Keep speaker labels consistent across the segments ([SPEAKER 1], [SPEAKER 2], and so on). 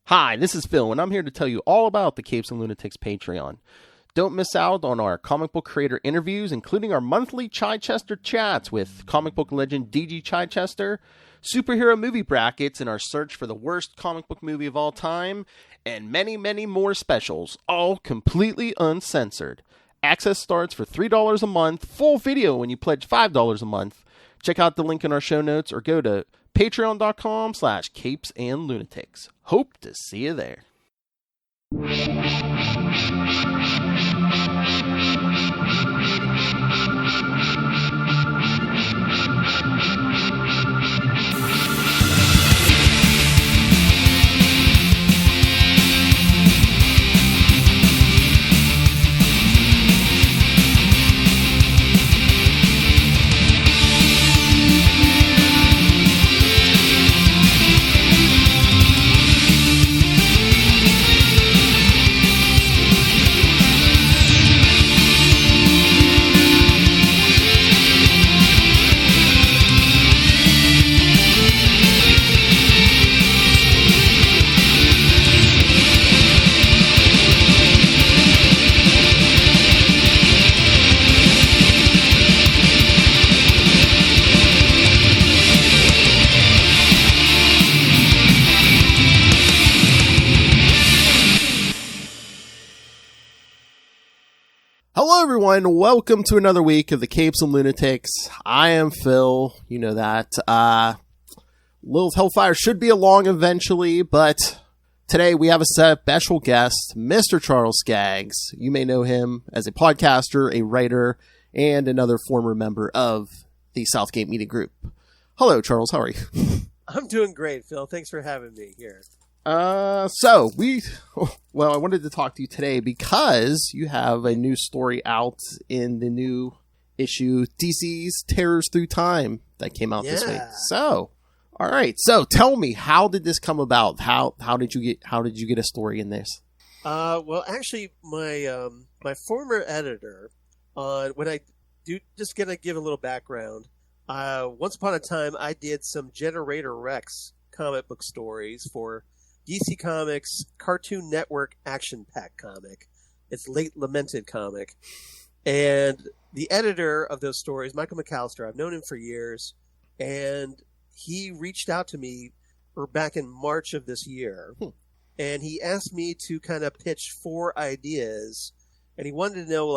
[SPEAKER 1] Hi, this is Phil, and I'm here to tell you all about the Capes and Lunatics Patreon. Don't miss out on our comic book creator interviews, including our monthly Chichester chats with comic book legend DG Chichester, superhero movie brackets in our search for the worst comic book movie of all time, and many, many more specials, all completely uncensored. Access starts for $3 a month, full video when you pledge $5 a month. Check out the link in our show notes or go to patreon.com/CapesandLunatics. Hope to see you there. Hello everyone, welcome to another week of the Capes and Lunatics. I am Phil, you know that. Little Hellfire should be along eventually, but today we have a special guest, Mr. Charles Skaggs. You may know him as a podcaster, a writer, and another former member of the Southgate Media Group. Hello Charles, how are you?
[SPEAKER 2] I'm doing great, Phil. Thanks for having me here.
[SPEAKER 1] I wanted to talk to you today because you have a new story out in the new issue, DC's Terrors Through Time, that came out this week. So, all right. So, tell me, how did this come about? How did you get a story in this?
[SPEAKER 2] Well, actually, my former editor, when I do, just gonna give a little background. Once upon a time, I did some Generator Rex comic book stories for DC Comics Cartoon Network Action Pack comic. It's late lamented comic. And the editor of those stories, Michael McAllister, I've known him for years, and he reached out to me back in March of this year, and he asked me to kind of pitch 4 ideas, and he wanted to know,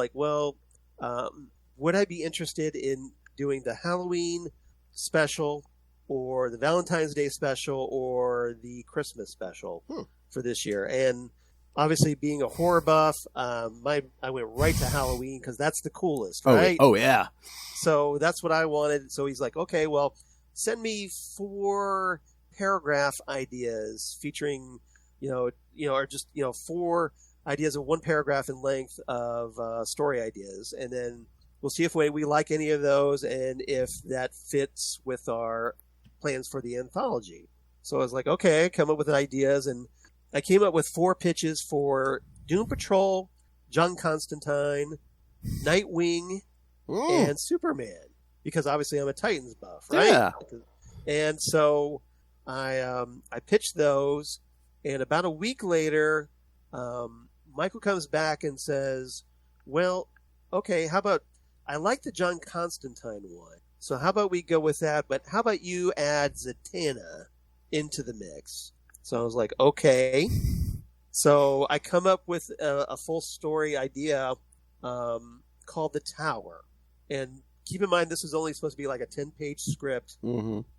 [SPEAKER 2] would I be interested in doing the Halloween special, or the Valentine's Day special, or the Christmas special for this year. And obviously, being a horror buff, I went right to Halloween because that's the coolest, right?
[SPEAKER 1] Oh, yeah.
[SPEAKER 2] So that's what I wanted. So he's like, okay, well, send me 4 paragraph ideas featuring, 4 ideas of 1 paragraph in length of story ideas. And then we'll see if we like any of those and if that fits with our plans for the anthology. So I was like, okay, come up with ideas, and I came up with 4 pitches for Doom Patrol, John Constantine, Nightwing, and Superman, because obviously I'm a Titans buff, right?
[SPEAKER 1] Yeah.
[SPEAKER 2] And so I pitched those, and about a week later, Michael comes back and says, well, okay, how about, I like the John Constantine one. So how about we go with that, but how about you add Zatanna into the mix? So I was like, okay. So I come up with a full story idea called The Tower. And keep in mind, this is only supposed to be like a 10-page script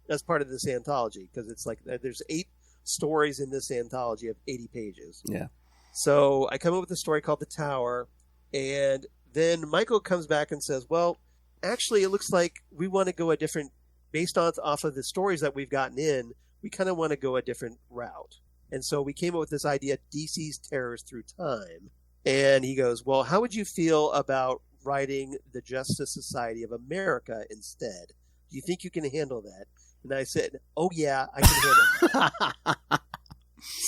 [SPEAKER 2] as part of this anthology, because it's like there's 8 stories in this anthology of 80 pages. Yeah. So I come up with a story called The Tower, and then Michael comes back and says, well, actually, it looks like we want to go a different, based off of the stories that we've gotten in, we kind of want to go a different route. And so we came up with this idea, DC's Terrors Through Time. And he goes, well, how would you feel about writing the Justice Society of America instead? Do you think you can handle that? And I said, oh yeah, I can handle that.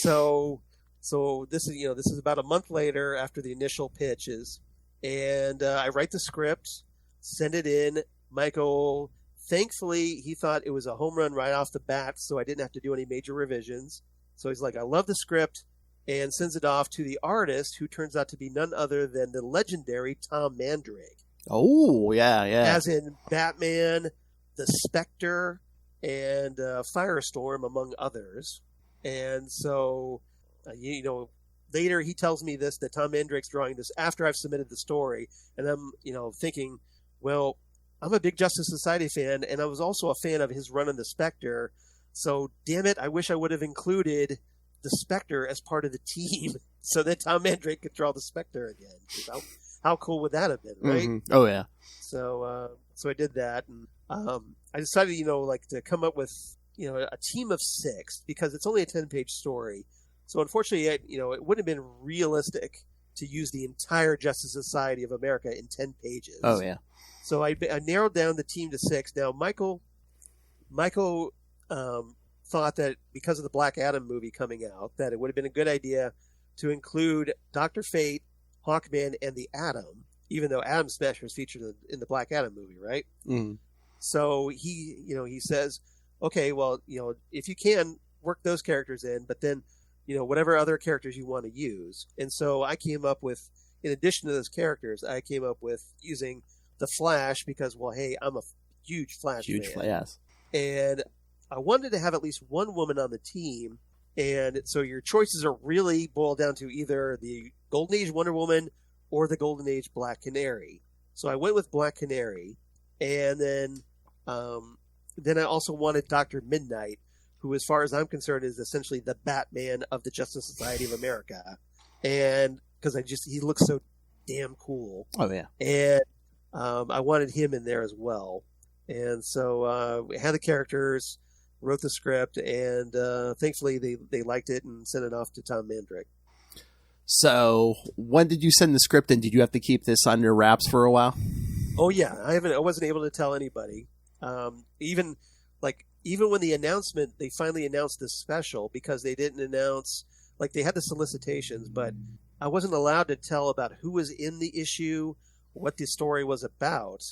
[SPEAKER 2] So this is about a month later after the initial pitches. And I write the script, send it in. Michael, thankfully, he thought it was a home run right off the bat, so I didn't have to do any major revisions. So he's like, I love the script, and sends it off to the artist, who turns out to be none other than the legendary Tom Mandrake.
[SPEAKER 1] Oh, yeah.
[SPEAKER 2] As in Batman, the Spectre, and Firestorm, among others. And so, later he tells me that Tom Mandrake's drawing this after I've submitted the story. And I'm, thinking, well, I'm a big Justice Society fan, and I was also a fan of his run on the Spectre. So, damn it, I wish I would have included the Spectre as part of the team so that Tom Mandrake could draw the Spectre again. How cool would that have been, right?
[SPEAKER 1] Mm-hmm. Oh, yeah.
[SPEAKER 2] So I did that, and I decided, to come up with, a team of 6, because it's only a 10-page story. So unfortunately, it wouldn't have been realistic to use the entire Justice Society of America in 10 pages.
[SPEAKER 1] Oh, yeah.
[SPEAKER 2] So I narrowed down the team to 6. Now, Michael thought that because of the Black Adam movie coming out, that it would have been a good idea to include Dr. Fate, Hawkman, and the Atom, even though Atom Smash was featured in the Black Adam movie, right?
[SPEAKER 1] Mm.
[SPEAKER 2] So he says, okay, well, if you can, work those characters in, but then, whatever other characters you want to use. And so I came up with, in addition to those characters, I came up with using the Flash because, well, hey, I'm a huge Flash fan.
[SPEAKER 1] Yes.
[SPEAKER 2] And I wanted to have at least one woman on the team. And so your choices are really boiled down to either the Golden Age Wonder Woman or the Golden Age Black Canary. So I went with Black Canary. And then I also wanted Dr. Midnight, who, as far as I'm concerned, is essentially the Batman of the Justice Society of America. And because he looks so damn cool.
[SPEAKER 1] Oh, yeah.
[SPEAKER 2] And I wanted him in there as well. And so we had the characters, wrote the script, and thankfully they liked it and sent it off to Tom Mandrake.
[SPEAKER 1] So when did you send the script, and did you have to keep this under wraps for a while?
[SPEAKER 2] Oh, yeah. I wasn't able to tell anybody. Even when they finally announced this special, because they didn't announce, they had the solicitations, but I wasn't allowed to tell about who was in the issue, what the story was about,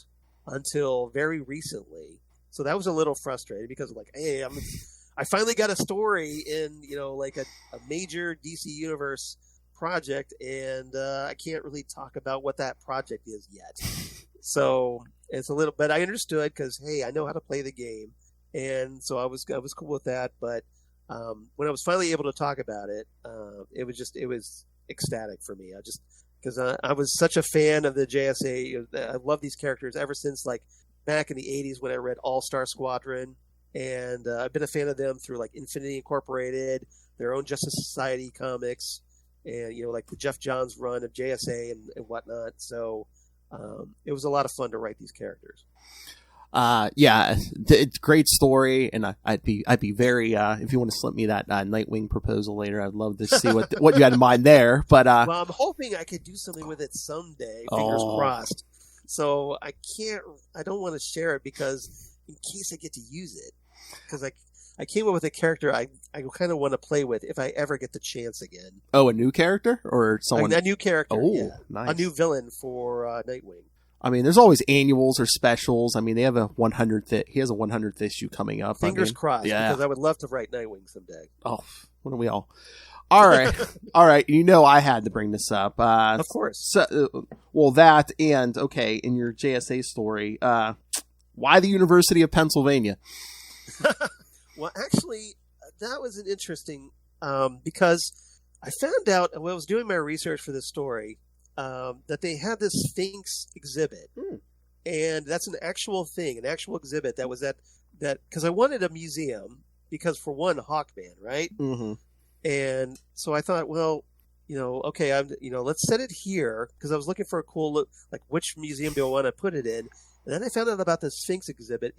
[SPEAKER 2] until very recently. So that was a little frustrating because hey, I finally got a story in, a major DC Universe project, and I can't really talk about what that project is yet. So it's a little, but I understood because, hey, I know how to play the game. And so I was cool with that. But when I was finally able to talk about it, it was ecstatic for me. Because I was such a fan of the JSA. I love these characters ever since back in the 80s when I read All-Star Squadron. And I've been a fan of them through Infinity Incorporated, their own Justice Society comics, and the Jeff Johns run of JSA and whatnot. So it was a lot of fun to write these characters.
[SPEAKER 1] Yeah, it's a great story, and I'd be very if you want to slip me that Nightwing proposal later, I'd love to see what you had in mind there. But
[SPEAKER 2] well, I'm hoping I could do something with it someday. Fingers crossed. So I don't want to share it because in case I get to use it, because I came up with a character I kind of want to play with if I ever get the chance again.
[SPEAKER 1] Oh, a new character or someone?
[SPEAKER 2] A new character.
[SPEAKER 1] Oh,
[SPEAKER 2] yeah.
[SPEAKER 1] Nice.
[SPEAKER 2] A new villain for Nightwing.
[SPEAKER 1] I mean, there's always annuals or specials. I mean, they have he has a 100th issue coming up.
[SPEAKER 2] Fingers crossed,
[SPEAKER 1] yeah.
[SPEAKER 2] Because I would love to write Nightwing someday.
[SPEAKER 1] Oh, what are we all? All right. All right. I had to bring this up.
[SPEAKER 2] Of course.
[SPEAKER 1] So, that and, okay, in your JSA story, why the University of Pennsylvania?
[SPEAKER 2] Well, actually, that was an interesting, because I found out when I was doing my research for this story, that they had this Sphinx exhibit. And that's an actual thing, an actual exhibit that was that because I wanted a museum because, for one, Hawkman, right?
[SPEAKER 1] Mm-hmm.
[SPEAKER 2] And so I thought, well, okay, let's set it here, because I was looking for a cool look, which museum do I want to put it in? And then I found out about the Sphinx exhibit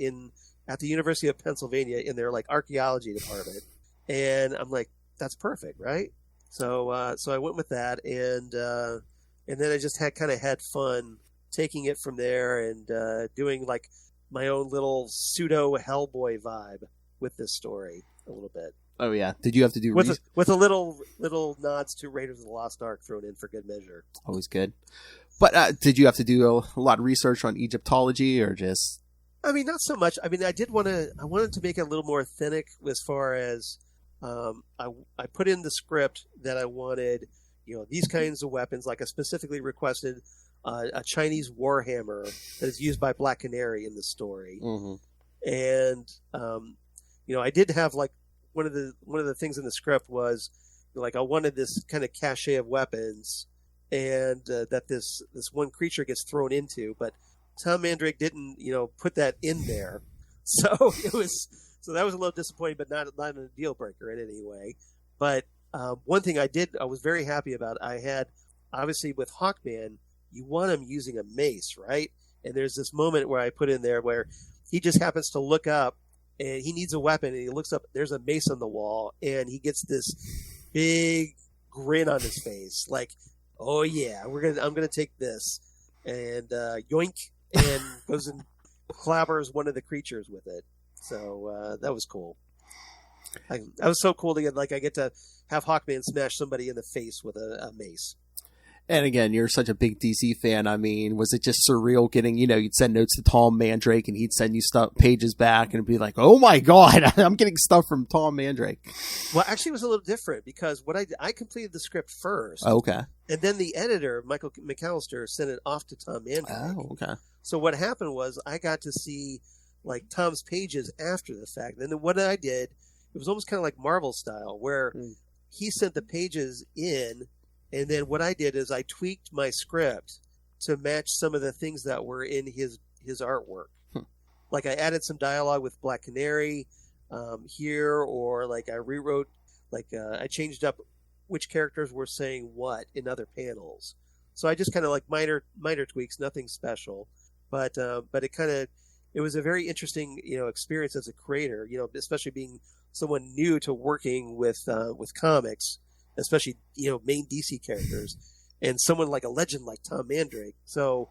[SPEAKER 2] at the University of Pennsylvania in their archaeology department, and I'm like, that's perfect, right? So I went with that, and then I just had fun taking it from there and doing my own little pseudo Hellboy vibe with this story a little bit.
[SPEAKER 1] Oh yeah, did you have to do
[SPEAKER 2] with a little nods to Raiders of the Lost Ark thrown in for good measure?
[SPEAKER 1] Always good. But did you have to do a lot of research on Egyptology, or just?
[SPEAKER 2] I mean, not so much. I mean, I wanted to make it a little more authentic as far as I put in the script that I wanted, these kinds of weapons. Like I specifically requested a Chinese warhammer that is used by Black Canary in the story.
[SPEAKER 1] Mm-hmm.
[SPEAKER 2] And I did have like one of the things in the script was like I wanted this kind of cache of weapons, and that this one creature gets thrown into, but Tom Mandrake didn't put that in there, so that was a little disappointing, but not a deal breaker in any way. But one thing I was very happy about. I had, obviously with Hawkman, you want him using a mace, right? And there's this moment where I put in there where he just happens to look up and he needs a weapon, and he looks up, there's a mace on the wall, and he gets this big grin on his face, like, oh yeah, I'm gonna take this, and yoink, and goes and clabbers one of the creatures with it. So that was cool. That was so cool to get to have Hawkman smash somebody in the face with a mace.
[SPEAKER 1] And again, you're such a big DC fan. I mean, was it just surreal getting, you'd send notes to Tom Mandrake and he'd send you pages back and be like, oh my God, I'm getting stuff from Tom Mandrake.
[SPEAKER 2] Well, actually it was a little different because I completed the script first.
[SPEAKER 1] Oh, okay.
[SPEAKER 2] And then the editor, Michael McAllister, sent it off to Tom Mandrake.
[SPEAKER 1] Oh, okay.
[SPEAKER 2] So what happened was I got to see like Tom's pages after the fact. And then what I did, it was almost kind of like Marvel style where he sent the pages in. And then what I did is I tweaked my script to match some of the things that were in his artwork. Like I added some dialogue with Black Canary here, or like I rewrote, I changed up which characters were saying what in other panels. So I just kind of like minor tweaks, nothing special, but it was a very interesting experience as a creator, especially being someone new to working with comics. Especially, main DC characters, and someone like a legend like Tom Mandrake. So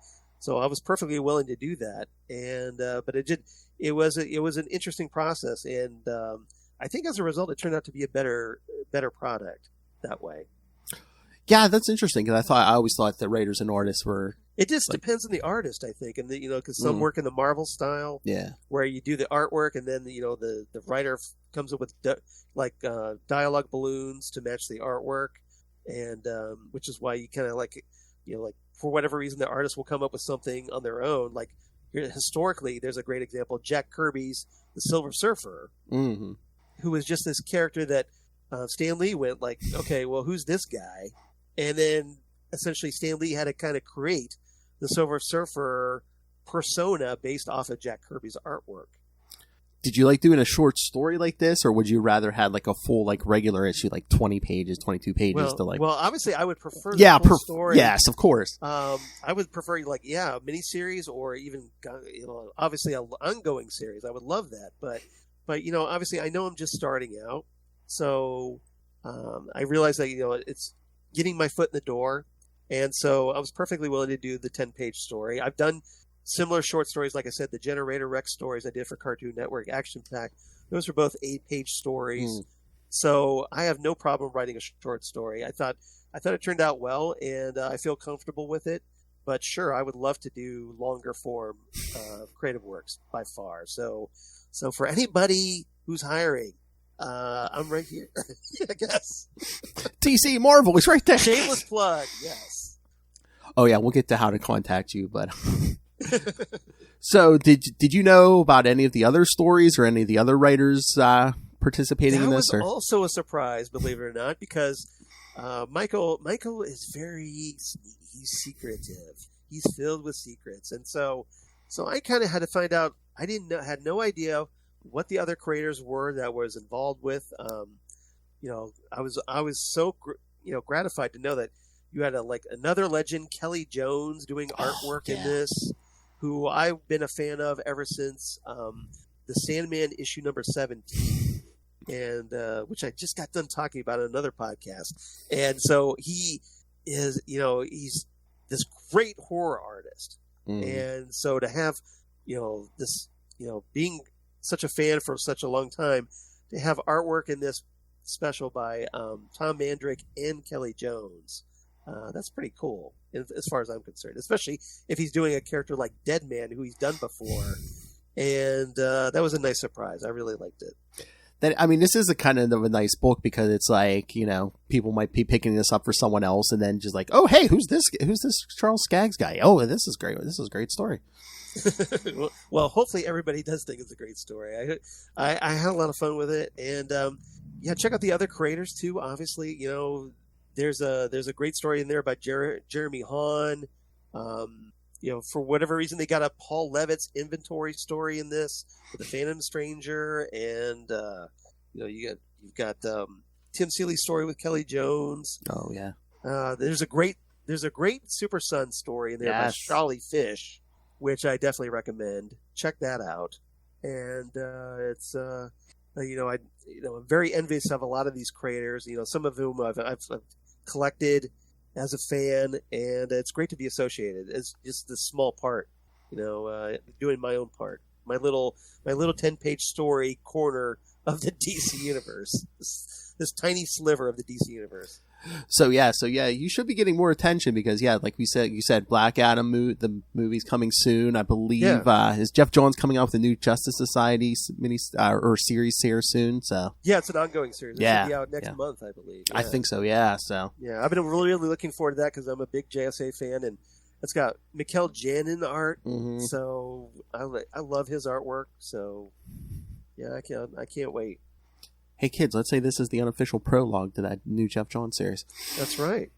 [SPEAKER 2] I was perfectly willing to do that, and but it was an interesting process, and I think as a result, it turned out to be a better product that way.
[SPEAKER 1] Yeah, that's interesting because I always thought that writers and artists were.
[SPEAKER 2] It just depends on the artist, I think, and because some work in the Marvel style, where you do the artwork, and then the writer comes up with dialogue balloons to match the artwork, and which is why you kind of like for whatever reason the artist will come up with something on their own. Like historically, there's a great example, Jack Kirby's The Silver Surfer, who was just this character that Stan Lee went like, okay, well, who's this guy? And then essentially Stan Lee had to kind of create the Silver Surfer persona based off of Jack Kirby's artwork.
[SPEAKER 1] Did you like doing a short story like this, or would you rather had like a full regular issue, 20 pages, 22 pages to
[SPEAKER 2] Well, obviously I would prefer the full story.
[SPEAKER 1] Yes, of course.
[SPEAKER 2] I would prefer a miniseries or even obviously an ongoing series. I would love that, but obviously I know I'm just starting out, so I realize that it's getting my foot in the door. And so I was perfectly willing to do the 10-page story. I've done similar short stories, like I said, the Generator Rex stories I did for Cartoon Network, Action Pack. Those were both 8-page stories. So I have no problem writing a short story. I thought it turned out well, and I feel comfortable with it. But sure, I would love to do longer form creative works by far. So for anybody who's hiring, I'm right here, I guess.
[SPEAKER 1] TC Marvel is right there.
[SPEAKER 2] Shameless plug, yes.
[SPEAKER 1] Oh yeah, we'll get to how to contact you, but so did you know about any of the other stories or any of the other writers participating in this?
[SPEAKER 2] That was also a surprise, believe it or not, because Michael is he's secretive. He's filled with secrets, and so I kind of had to find out. I had no idea what the other creators were that was involved with. I was so gratified to know that you had another legend, Kelly Jones, doing artwork in this, who I've been a fan of ever since the Sandman issue number 17, and which I just got done talking about in another podcast. And so he is, he's this great horror artist, and so to have, this, being such a fan for such a long time, to have artwork in this special by Tom Mandrake and Kelly Jones. That's pretty cool as far as I'm concerned, especially if he's doing a character like Deadman, who he's done before. And that was a nice surprise. I really liked it.
[SPEAKER 1] I mean, this is a kind of a nice book because it's like, you know, people might be picking this up for someone else and then just like, oh, hey, who's this Charles Skaggs guy? Oh, this is great. This is a great story.
[SPEAKER 2] Well, hopefully everybody does think it's a great story. I had a lot of fun with it, and yeah, check out the other creators too. Obviously, you know, there's a great story in there by Jeremy Hahn. You know, for whatever reason, they got a Paul Levitt's inventory story in this with the Phantom Stranger, and you know, you've got Tim Seeley's story with Kelly Jones.
[SPEAKER 1] Oh yeah.
[SPEAKER 2] There's a great Super Sun story in there by Charlie Fish, which I definitely recommend. Check that out. And it's you know, I'm very envious of a lot of these creators. You know, some of whom I've collected as a fan, and it's great to be associated. It's just this small part, you know, doing my own part, my little 10-page story corner of the DC universe, this tiny sliver of the DC universe.
[SPEAKER 1] So yeah, you should be getting more attention because like you said, Black Adam the movie's coming soon. I believe is Jeff Johns coming out with a new Justice Society mini or series here soon. So
[SPEAKER 2] yeah, it's an ongoing series. It's be out next month, I believe. Yeah.
[SPEAKER 1] I think so. Yeah. So
[SPEAKER 2] yeah, I've been really looking forward to that because I'm a big JSA fan, and it's got Mikkel Janin art. Mm-hmm. So I love his artwork. So yeah, I can't wait.
[SPEAKER 1] Hey kids, let's say this is the unofficial prologue to that new Jeff Johns series.
[SPEAKER 2] That's right.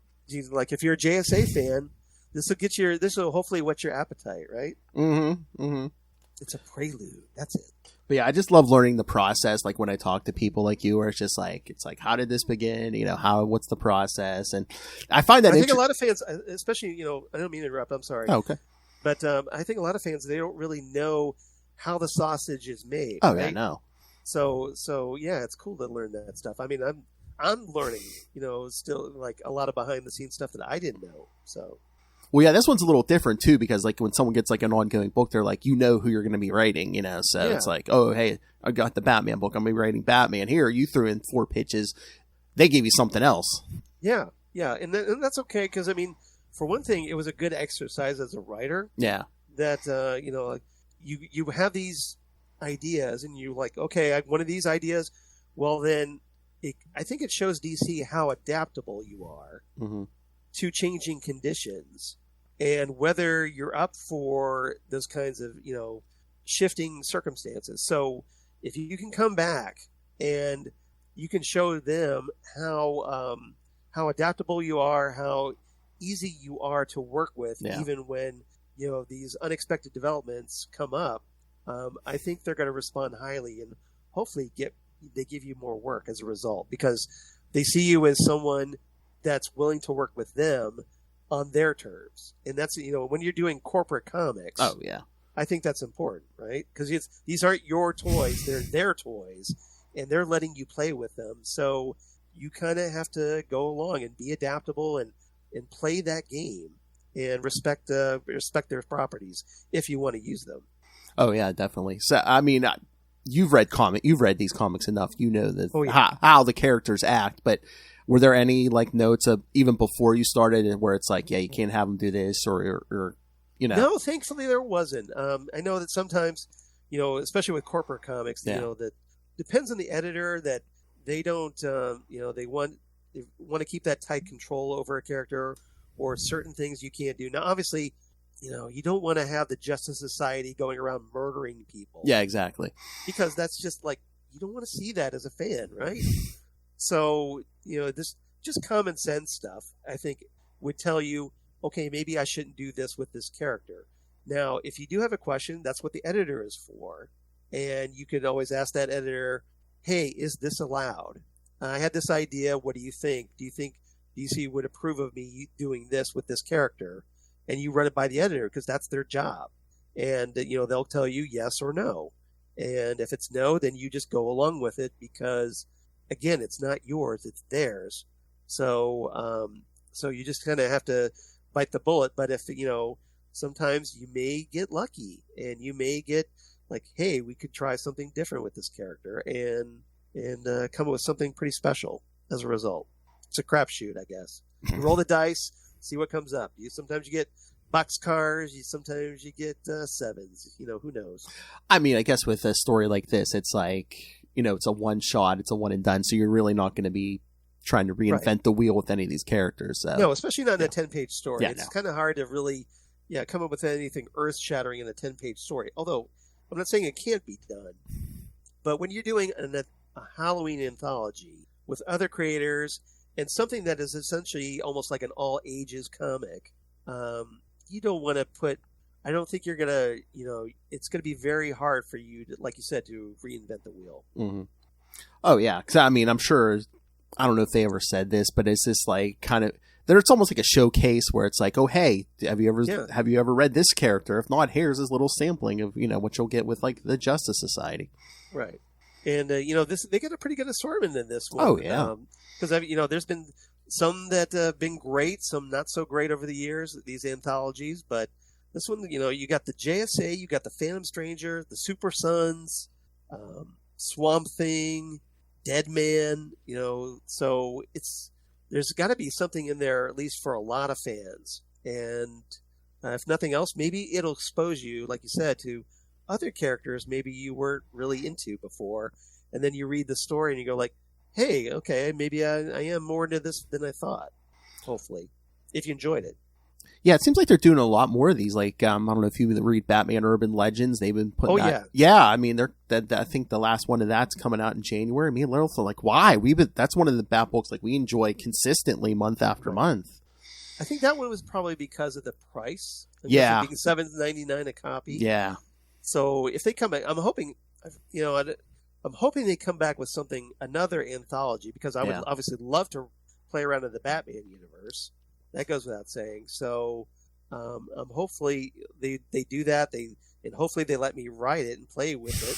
[SPEAKER 2] Like if you're a JSA fan, this will hopefully whet your appetite, right? Mm-hmm. Mm-hmm. It's a prelude. That's it.
[SPEAKER 1] But yeah, I just love learning the process. Like when I talk to people like you, where it's like, how did this begin? You know, what's the process? And I find that
[SPEAKER 2] I think a lot of fans, especially, you know, I don't mean to interrupt. I'm sorry.
[SPEAKER 1] Oh, okay.
[SPEAKER 2] But I think a lot of fans, they don't really know how the sausage is made.
[SPEAKER 1] Oh
[SPEAKER 2] right?
[SPEAKER 1] yeah, no.
[SPEAKER 2] So yeah, it's cool to learn that stuff. I mean, I'm learning, you know, still like a lot of behind the scenes stuff that I didn't know. So,
[SPEAKER 1] well, yeah, this one's a little different too because like when someone gets like an ongoing book, they're like, you know who you're going to be writing, you know. So it's like, oh, hey, I got the Batman book. I'm going to be writing Batman. Here, you threw in 4 pitches. They gave you something else.
[SPEAKER 2] Yeah, and that's okay because I mean, for one thing, it was a good exercise as a writer.
[SPEAKER 1] Yeah.
[SPEAKER 2] That you know, like you have these ideas and you're like, okay, I have one of these ideas. Well, then I think it shows DC how adaptable you are to changing conditions and whether you're up for those kinds of, you know, shifting circumstances. So if you can come back and you can show them how adaptable you are, how easy you are to work with, even when, you know, these unexpected developments come up, I think they're going to respond highly and hopefully they give you more work as a result because they see you as someone that's willing to work with them on their terms. And that's, you know, when you're doing corporate comics.
[SPEAKER 1] Oh, yeah.
[SPEAKER 2] I think that's important, right? Because these aren't your toys. They're their toys and they're letting you play with them. So you kind of have to go along and be adaptable and play that game and respect their properties if you want to use them.
[SPEAKER 1] Oh yeah, definitely. So I mean, you've read these comics enough. You know that how the characters act. But were there any like notes of even before you started where it's like, yeah, you can't have them do this or you know?
[SPEAKER 2] No, thankfully there wasn't. I know that sometimes, you know, especially with corporate comics, you know, that depends on the editor that they don't, you know, they want to keep that tight control over a character or certain things you can't do. Now, obviously, you know, you don't want to have the Justice Society going around murdering people.
[SPEAKER 1] Yeah, exactly.
[SPEAKER 2] Because that's just like, you don't want to see that as a fan, right? So, you know, this just common sense stuff, I think, would tell you, okay, maybe I shouldn't do this with this character. Now, if you do have a question, that's what the editor is for. And you can always ask that editor, hey, is this allowed? I had this idea. What do you think? Do you think DC would approve of me doing this with this character? And you run it by the editor because that's their job. And, you know, they'll tell you yes or no. And if it's no, then you just go along with it because, again, it's not yours, it's theirs. So, so you just kind of have to bite the bullet. But if, you know, sometimes you may get lucky and you may get like, hey, we could try something different with this character and come up with something pretty special as a result. It's a crapshoot, I guess. You roll the dice, see what comes up. Sometimes you get boxcars, sometimes you get sevens. You know, who knows?
[SPEAKER 1] I mean, I guess with a story like this, it's like it's a one shot, it's a one and done. So you're really not going to be trying to reinvent the wheel with any of these characters. So.
[SPEAKER 2] No, especially not in a 10-page story.
[SPEAKER 1] Yeah,
[SPEAKER 2] it's kind of hard to really, come up with anything earth-shattering in a 10-page story. Although, I'm not saying it can't be done. But when you're doing a Halloween anthology with other creators and something that is essentially almost like an all-ages comic, you don't want to put... I don't think you're going to, it's going to be very hard for you, to, like you said, to reinvent the wheel.
[SPEAKER 1] Mm-hmm. Oh, yeah. Because, I mean, I'm sure... I don't know if they ever said this, but it's this like kind of there. It's almost like a showcase where it's like, oh, hey, have you ever read this character? If not, here's this little sampling of what you'll get with like the Justice Society.
[SPEAKER 2] Right, and they get a pretty good assortment in this one.
[SPEAKER 1] Oh yeah,
[SPEAKER 2] because there's been some that have been great, some not so great over the years. These anthologies, but this one, you got the JSA, you got the Phantom Stranger, the Super Sons, Swamp Thing. Dead Man, so there's got to be something in there, at least for a lot of fans. And if nothing else, maybe it'll expose you, like you said, to other characters maybe you weren't really into before. And then you read the story and you go like, hey, okay, maybe I am more into this than I thought, hopefully, if you enjoyed it.
[SPEAKER 1] Yeah, it seems like they're doing a lot more of these. Like, I don't know if you read Batman Urban Legends. They've been putting Yeah, I mean, I think the last one of that's coming out in January. Me and Little feel like, why? That's one of the Bat books like we enjoy consistently month after month.
[SPEAKER 2] I think that one was probably because of the price.
[SPEAKER 1] Yeah.
[SPEAKER 2] Being $7.99 a copy.
[SPEAKER 1] Yeah.
[SPEAKER 2] So if they come back, I'm hoping, they come back with another anthology, because I would obviously love to play around in the Batman universe. That goes without saying. So, hopefully they do that. And hopefully they let me write it and play with it.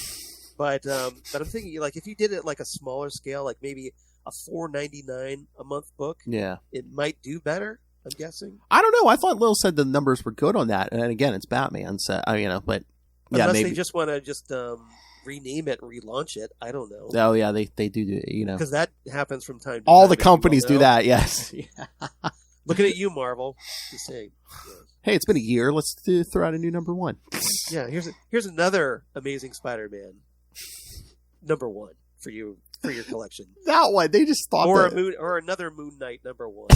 [SPEAKER 2] But I'm thinking, like, if you did it like a smaller scale, like maybe a $4.99 a month book, it might do better. I'm guessing.
[SPEAKER 1] I don't know. I thought Lil said the numbers were good on that, and again, it's Batman, so but
[SPEAKER 2] unless
[SPEAKER 1] maybe
[SPEAKER 2] they just want to rename it and relaunch it. I don't know.
[SPEAKER 1] Oh yeah, they do
[SPEAKER 2] because that happens from time to time.
[SPEAKER 1] All the companies do that. Yes. Yeah.
[SPEAKER 2] Looking at you, Marvel. Just saying. Yeah.
[SPEAKER 1] Hey, it's been a year. Let's throw out a new number one.
[SPEAKER 2] Yeah, here's another Amazing Spider-Man number one for your collection.
[SPEAKER 1] That one, they just thought
[SPEAKER 2] or another Moon Knight number one.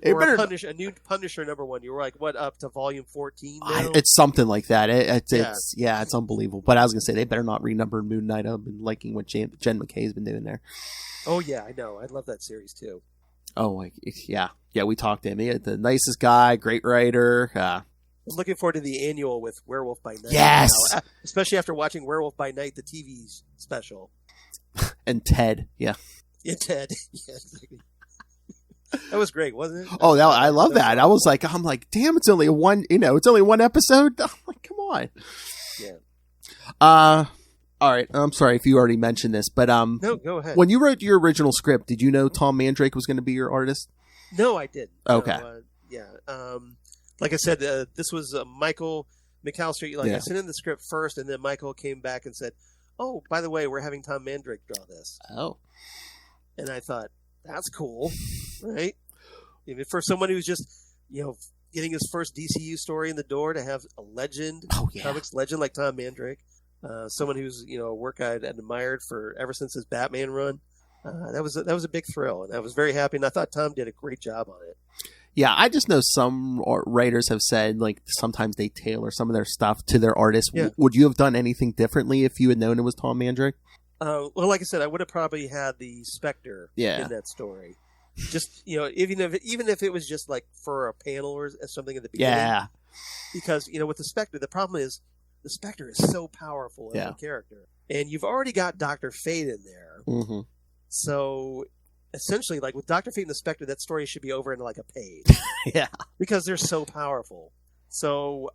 [SPEAKER 2] Or a new Punisher number one. You were like, what, up to volume 14 now?
[SPEAKER 1] It's something like that. It's unbelievable. But I was gonna say they better not renumber Moon Knight. I've been liking what Jen McKay's been doing there.
[SPEAKER 2] Oh yeah, I know. I love that series too.
[SPEAKER 1] Oh, yeah. We talked to him. He had the nicest guy, great writer.
[SPEAKER 2] I'm looking forward to the annual with Werewolf by Night.
[SPEAKER 1] Yes!
[SPEAKER 2] Now, especially after watching Werewolf by Night, the TV special.
[SPEAKER 1] And Ted, yeah.
[SPEAKER 2] Yeah, Ted. Yeah, exactly. That was great, wasn't it?
[SPEAKER 1] Oh, I love that. I'm like, damn, it's only one episode? I'm like, come on.
[SPEAKER 2] Yeah.
[SPEAKER 1] All right. I'm sorry if you already mentioned this, but
[SPEAKER 2] no, go ahead.
[SPEAKER 1] When you wrote your original script, did you know Tom Mandrake was going to be your artist?
[SPEAKER 2] No, I didn't.
[SPEAKER 1] Okay.
[SPEAKER 2] Like I said, this was Michael McAllister. I sent in the script first, and then Michael came back and said, "Oh, by the way, we're having Tom Mandrake draw this."
[SPEAKER 1] Oh.
[SPEAKER 2] And I thought, that's cool, right? Even for someone who's just, getting his first DCU story in the door, to have a legend, comics legend like Tom Mandrake. Someone who's a work I'd admired ever since his Batman run. That was a big thrill, and I was very happy. And I thought Tom did a great job on it.
[SPEAKER 1] Yeah, I just know some writers have said like sometimes they tailor some of their stuff to their artists. Yeah. Would you have done anything differently if you had known it was Tom Mandrake?
[SPEAKER 2] Well, like I said, I would have probably had the Spectre in that story. Just even if it was just like for a panel or something at the beginning. Yeah. Because with the Spectre, the problem is, the Spectre is so powerful as a character. And you've already got Dr. Fate in there. Mm-hmm. So, essentially, like with Dr. Fate and the Spectre, that story should be over in like a page.
[SPEAKER 1] Yeah.
[SPEAKER 2] Because they're so powerful. So,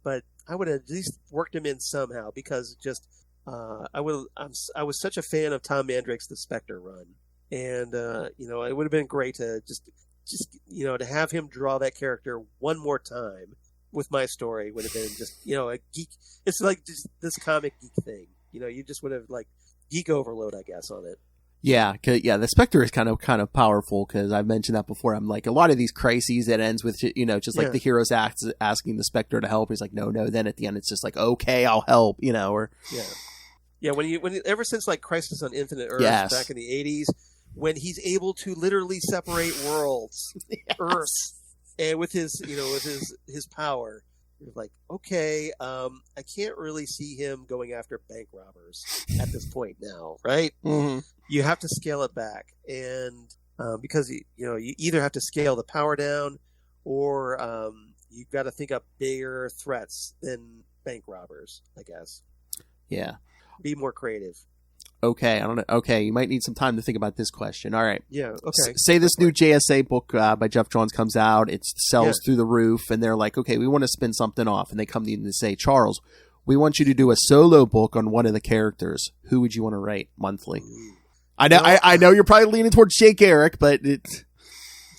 [SPEAKER 2] but I would have at least worked him in somehow, because just, I was such a fan of Tom Mandrake's The Spectre run. And, it would have been great to just to have him draw that character one more time. With my story would have been just, a geek. It's like just this comic geek thing. You just would have like geek overload, I guess, on it.
[SPEAKER 1] Yeah, the Spectre is kind of powerful, because I've mentioned that before. I'm like, a lot of these crises that ends with, just like the hero's asking the Spectre to help. He's like, no. Then at the end, it's just like, okay, I'll help, or.
[SPEAKER 2] Yeah. Yeah, ever since like Crisis on Infinite Earths
[SPEAKER 1] Yes.
[SPEAKER 2] back in the 80s, when he's able to literally separate worlds, Earths, and with his his power, you're like, okay, I can't really see him going after bank robbers at this point now, right?
[SPEAKER 1] Mm-hmm.
[SPEAKER 2] You have to scale it back, and because you either have to scale the power down, or you've got to think up bigger threats than bank robbers, I guess.
[SPEAKER 1] Yeah.
[SPEAKER 2] Be more creative.
[SPEAKER 1] Okay, I don't know. Okay, you might need some time to think about this question. All right.
[SPEAKER 2] Yeah. Okay.
[SPEAKER 1] Say this new JSA book by Jeff Johns comes out, it sells
[SPEAKER 2] Yeah.
[SPEAKER 1] through the roof, and they're like, okay, we want to spin something off, and they come to you and they say, Charles, we want you to do a solo book on one of the characters. Who would you want to write monthly? I know,
[SPEAKER 2] Well,
[SPEAKER 1] I know you're probably leaning towards Jake Garrick, but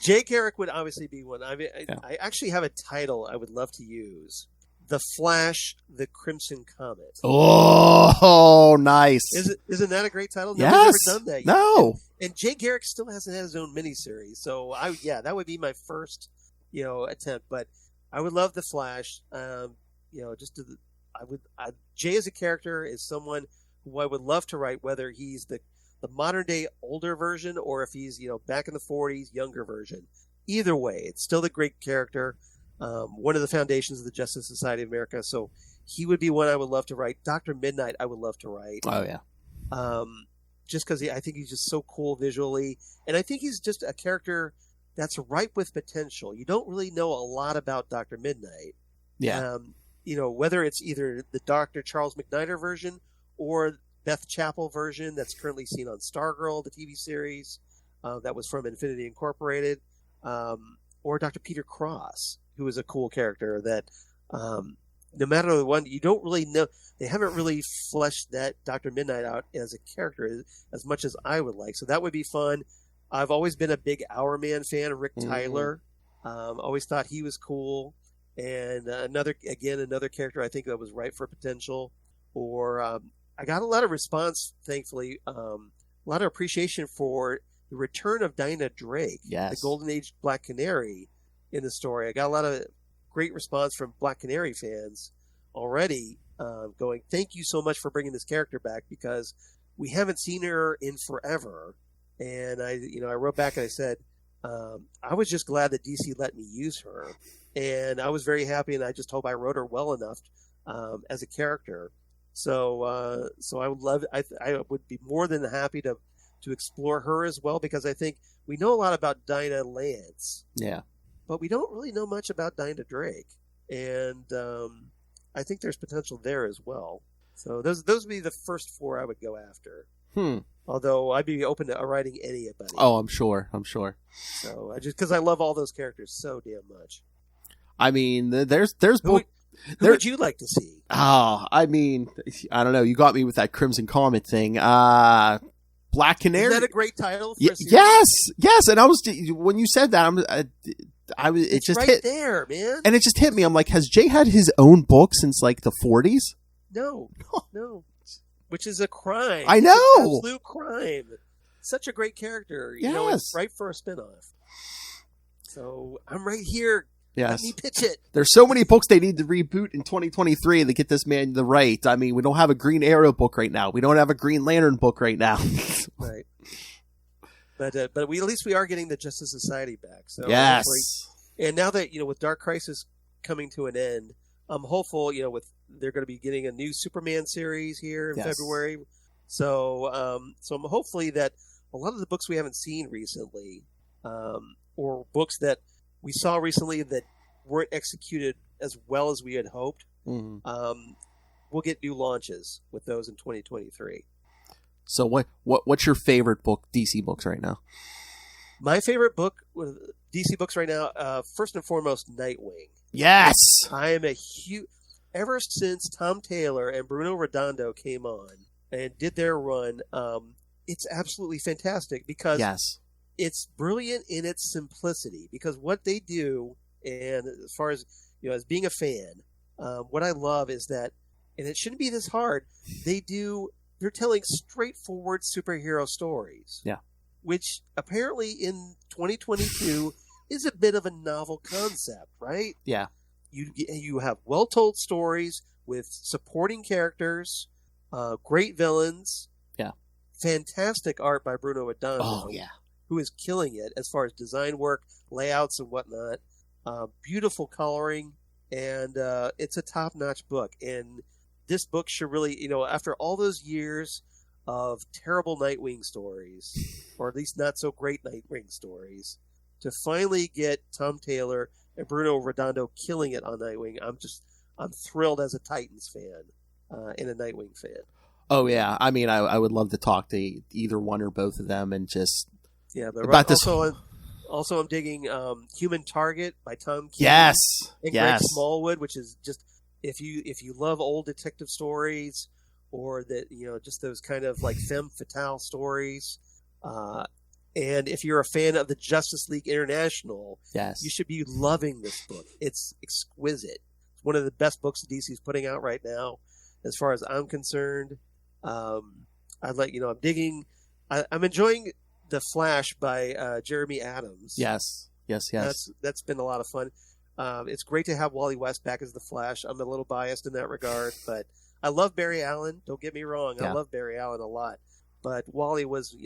[SPEAKER 2] Jake Garrick would obviously be one. I mean,
[SPEAKER 1] Yeah.
[SPEAKER 2] I actually have a title I would love to use: The Flash, the Crimson Comet.
[SPEAKER 1] oh, nice.
[SPEAKER 2] Isn't that a great title?
[SPEAKER 1] Yes.
[SPEAKER 2] Nobody's ever done that yet.
[SPEAKER 1] No.
[SPEAKER 2] And Jake Garrick still hasn't had his own miniseries, so that would be my first, attempt. But I would love the Flash. Jay as a character is someone who I would love to write, whether he's the modern day older version or if he's back in the 40s younger version. Either way, it's still the great character. One of the foundations of the Justice Society of America. So he would be one I would love to write. Dr. Midnight I would love to write.
[SPEAKER 1] Oh, yeah.
[SPEAKER 2] Just because I think he's just so cool visually. And I think he's just a character that's ripe with potential. You don't really know a lot about Dr. Midnight.
[SPEAKER 1] Yeah.
[SPEAKER 2] Whether it's either the Dr. Charles McNider version or Beth Chapel version that's currently seen on Stargirl, the TV series that was from Infinity Incorporated, or Dr. Peter Cross, who is a cool character that no matter the one, you don't really know. They haven't really fleshed that Dr. Midnight out as a character as much as I would like. So that would be fun. I've always been a big Hourman fan, Rick Tyler. Always thought he was cool. And another character I think that was ripe for potential. Or I got a lot of response, thankfully, a lot of appreciation for the return of Dinah Drake,
[SPEAKER 1] Yes.
[SPEAKER 2] the Golden Age Black Canary in the story. I got a lot of great response from Black Canary fans already, going, thank you so much for bringing this character back, because we haven't seen her in forever. And I wrote back and I said, I was just glad that DC let me use her. And I was very happy, and I just hope I wrote her well enough as a character. So I would love. I would be more than happy to explore her as well, because I think we know a lot about Dinah Lance.
[SPEAKER 1] Yeah.
[SPEAKER 2] But we don't really know much about Dinah Drake, and I think there's potential there as well. So those would be the first four I would go after. Although I'd be open to writing anybody.
[SPEAKER 1] Oh, I'm sure.
[SPEAKER 2] So because I love all those characters so damn much.
[SPEAKER 1] I mean, there's
[SPEAKER 2] Who would you like to see?
[SPEAKER 1] I mean, I don't know. You got me with that Crimson Comet thing. Black Canary.
[SPEAKER 2] Isn't that a great title? For a series?
[SPEAKER 1] Yes. And I was, when you said that, it
[SPEAKER 2] It's
[SPEAKER 1] just
[SPEAKER 2] right
[SPEAKER 1] hit
[SPEAKER 2] there, man.
[SPEAKER 1] and it just hit me. I'm like, has Jay had his own book since like the 40s?
[SPEAKER 2] No. Which is a crime.
[SPEAKER 1] I know.
[SPEAKER 2] It's an absolute crime. Such a great character.
[SPEAKER 1] Yes.
[SPEAKER 2] It's right for a spinoff. So I'm right here.
[SPEAKER 1] Yes.
[SPEAKER 2] Let me pitch it.
[SPEAKER 1] There's so many books they need to reboot in 2023 to get this man the right. I mean, we don't have a Green Arrow book right now. We don't have a Green Lantern book right now.
[SPEAKER 2] Right. But we at least we are getting the Justice Society back. So
[SPEAKER 1] yes.
[SPEAKER 2] And now that with Dark Crisis coming to an end, I'm hopeful. They're going to be getting a new Superman series here in February. So I'm hopefully that a lot of the books we haven't seen recently, or books that we saw recently that weren't executed as well as we had hoped, we'll get new launches with those in 2023.
[SPEAKER 1] So what's your favorite book, DC books right now?
[SPEAKER 2] My favorite book with DC books right now, first and foremost, Nightwing.
[SPEAKER 1] Yes.
[SPEAKER 2] I am a huge. Ever since Tom Taylor and Bruno Redondo came on and did their run, it's absolutely fantastic because it's brilliant in its simplicity. Because what they do, and as far as as being a fan, what I love is that, and it shouldn't be this hard. They're telling straightforward superhero stories.
[SPEAKER 1] Yeah.
[SPEAKER 2] Which apparently in 2022 is a bit of a novel concept, right?
[SPEAKER 1] Yeah.
[SPEAKER 2] You have well-told stories with supporting characters, Great villains.
[SPEAKER 1] Yeah.
[SPEAKER 2] Fantastic art by Bruno Redondo.
[SPEAKER 1] Oh, yeah.
[SPEAKER 2] Who is killing it as far as design work, layouts, and whatnot. Beautiful coloring, and it's a top-notch book. And this book should really, after all those years of terrible Nightwing stories, or at least not so great Nightwing stories, to finally get Tom Taylor and Bruno Redondo killing it on Nightwing, I'm thrilled as a Titans fan and a Nightwing fan.
[SPEAKER 1] Oh yeah, I mean, I would love to talk to either one or both of them and just
[SPEAKER 2] but
[SPEAKER 1] about
[SPEAKER 2] also I'm digging Human Target by Tom King.
[SPEAKER 1] Yes,
[SPEAKER 2] and
[SPEAKER 1] yes.
[SPEAKER 2] Greg Smallwood, which is just if you love old detective stories or that just those kind of like femme fatale stories, and if you're a fan of the Justice League International,
[SPEAKER 1] yes,
[SPEAKER 2] you should be loving this book. It's exquisite. It's one of the best books that DC's putting out right now, as far as I'm concerned. I'm digging. I'm enjoying The Flash by Jeremy Adams.
[SPEAKER 1] Yes.
[SPEAKER 2] That's been a lot of fun. It's great to have Wally West back as the Flash. I'm a little biased in that regard, but I love Barry Allen. Don't get me wrong.
[SPEAKER 1] Yeah.
[SPEAKER 2] I love Barry Allen a lot, but Wally was,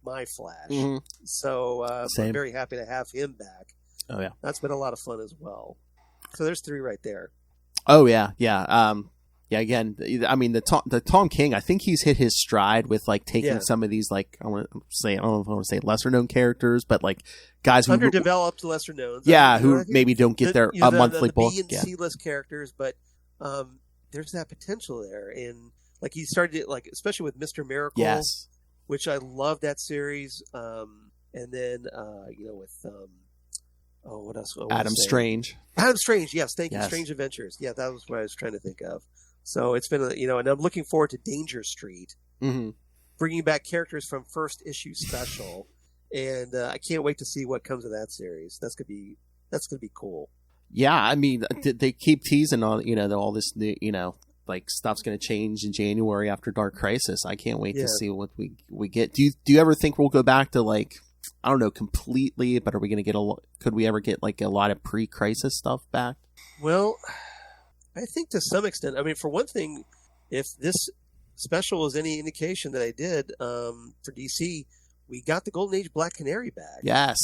[SPEAKER 2] my Flash.
[SPEAKER 1] Mm-hmm.
[SPEAKER 2] So I'm very happy to have him back.
[SPEAKER 1] Oh yeah,
[SPEAKER 2] that's been a lot of fun as well. So there's 3 right there.
[SPEAKER 1] Oh yeah. Yeah, again, I mean, the Tom King, I think he's hit his stride with like taking some of these, like, I don't know if I want to say lesser known characters, but like guys who
[SPEAKER 2] underdeveloped, lesser known.
[SPEAKER 1] Yeah, who maybe don't get their monthly book.
[SPEAKER 2] The B and C-list characters, but there's that potential there. And like he started it, like especially with Mr. Miracle,
[SPEAKER 1] yes,
[SPEAKER 2] which I love that series. And then with what else?
[SPEAKER 1] Adam Strange.
[SPEAKER 2] Adam Strange, yes, thank you.
[SPEAKER 1] Yes.
[SPEAKER 2] Strange Adventures. Yeah, that was what I was trying to think of. So it's been, and I'm looking forward to Danger Street, bringing back characters from first issue special, and I can't wait to see what comes of that series. That's gonna be cool.
[SPEAKER 1] Yeah, I mean, they keep teasing on all this new, like stuff's gonna change in January after Dark Crisis. I can't wait to see what we get. Do you ever think we'll go back to like, I don't know, completely, but are we gonna get could we ever get like a lot of pre-crisis stuff back?
[SPEAKER 2] Well, I think to some extent. I mean, for one thing, if this special is any indication that I did for DC, we got the Golden Age Black Canary back.
[SPEAKER 1] Yes.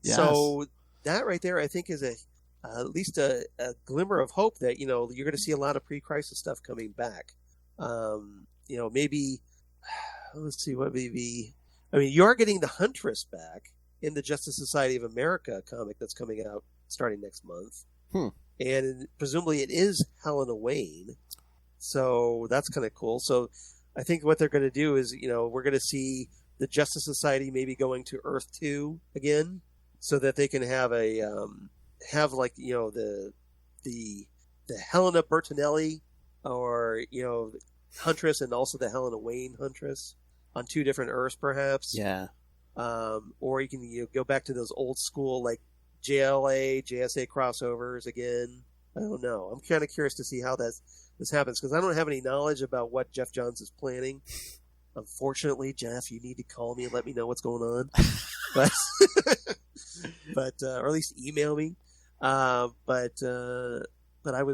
[SPEAKER 2] So that right there, I think, is at least a glimmer of hope that you're going to see a lot of pre-crisis stuff coming back. Maybe let's see what maybe. I mean, you are getting the Huntress back in the Justice Society of America comic that's coming out starting next month. And presumably it is Helena Wayne. So that's kind of cool. So I think what they're going to do is, we're going to see the Justice Society maybe going to Earth 2 again so that they can have the Helena Bertinelli or, Huntress and also the Helena Wayne Huntress on 2 different Earths perhaps.
[SPEAKER 1] Yeah.
[SPEAKER 2] Or you can go back to those old school, like, JLA, JSA crossovers again. I don't know. I'm kind of curious to see how this happens because I don't have any knowledge about what Jeff Johns is planning. Unfortunately, Jeff, you need to call me and let me know what's going on. But or at least email me. But I'm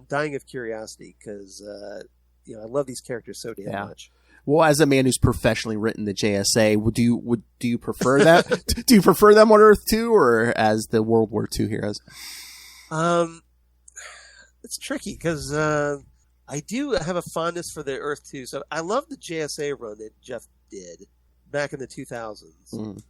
[SPEAKER 2] dying of curiosity because I love these characters so damn much.
[SPEAKER 1] Well, as a man who's professionally written the JSA, do you prefer that? Do you prefer them on Earth 2 or as the World War II heroes?
[SPEAKER 2] It's tricky because I do have a fondness for the Earth 2. So I love the JSA run that Jeff did back in the 2000s.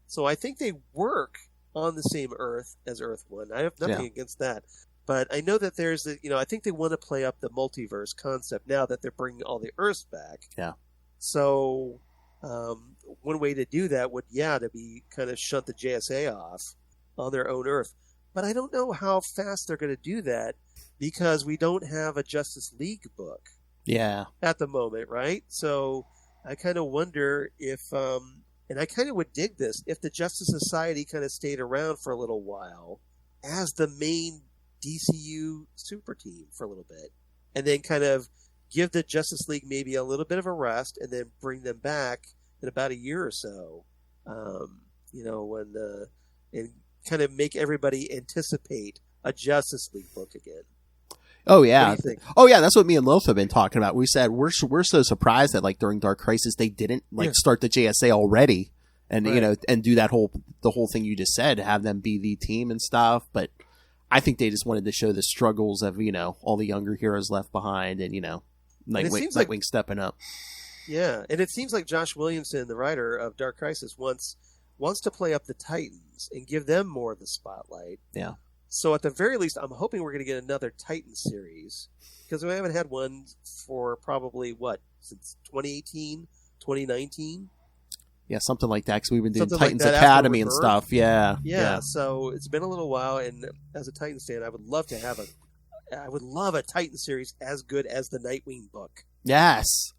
[SPEAKER 2] So I think they work on the same Earth as Earth 1. I have nothing against that. But I know that there's I think they want to play up the multiverse concept now that they're bringing all the Earths back.
[SPEAKER 1] Yeah.
[SPEAKER 2] So one way to do that would, to be kind of shut the JSA off on their own Earth. But I don't know how fast they're going to do that because we don't have a Justice League book.
[SPEAKER 1] Yeah.
[SPEAKER 2] At the moment, right? So I kind of wonder if, and I kind of would dig this, if the Justice Society kind of stayed around for a little while as the main DCU super team for a little bit, and then kind of give the Justice League maybe a little bit of a rest, and then bring them back in about a year or so. And kind of make everybody anticipate a Justice League book again.
[SPEAKER 1] Oh
[SPEAKER 2] What
[SPEAKER 1] yeah.
[SPEAKER 2] do you think?
[SPEAKER 1] Oh yeah, that's what me and Loth have been talking about. We said we're so surprised that like during Dark Crisis they didn't start the JSA already and
[SPEAKER 2] Right.
[SPEAKER 1] and do the whole thing you just said, have them be the team and stuff, but I think they just wanted to show the struggles of, all the younger heroes left behind and Nightwing stepping up.
[SPEAKER 2] Yeah, and it seems like Josh Williamson, the writer of Dark Crisis, wants to play up the Titans and give them more of the spotlight.
[SPEAKER 1] Yeah.
[SPEAKER 2] So at the very least, I'm hoping we're going to get another Titan series because we haven't had one for probably since 2018, 2019.
[SPEAKER 1] Yeah, something like that, because we've been doing
[SPEAKER 2] Something
[SPEAKER 1] Titans
[SPEAKER 2] like that
[SPEAKER 1] Academy and
[SPEAKER 2] after
[SPEAKER 1] stuff. Yeah.
[SPEAKER 2] So it's been a little while, and as a Titans fan, I would love a Titan series as good as the Nightwing book.
[SPEAKER 1] Yes.